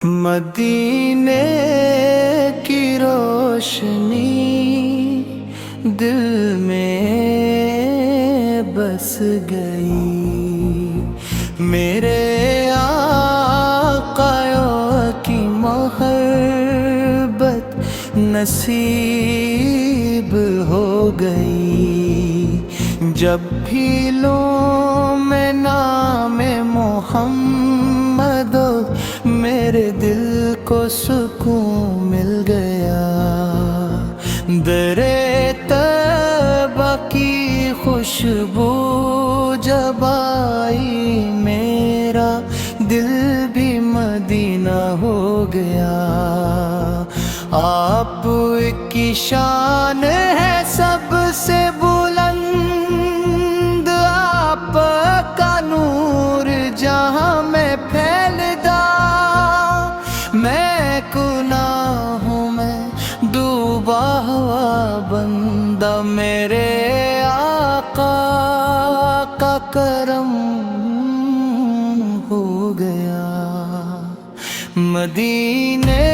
مدینے کی روشنی دل میں بس گئی، میرے آقا کی محبت نصیب ہو گئی۔ جب بھی لوں میں نام محمد، میرے دل کو سکون مل گیا۔ درِ طیبہ کی خوشبو جب آئی، میرا دل بھی مدینہ ہو گیا۔ آپ کی شان ہے سب سے بلند، آپ کا نور جہاں میں پھیلتا، میں گناہوں میں ڈوبا ہوا بندہ، میرے آقا کا کرم ہو گیا۔ مدینے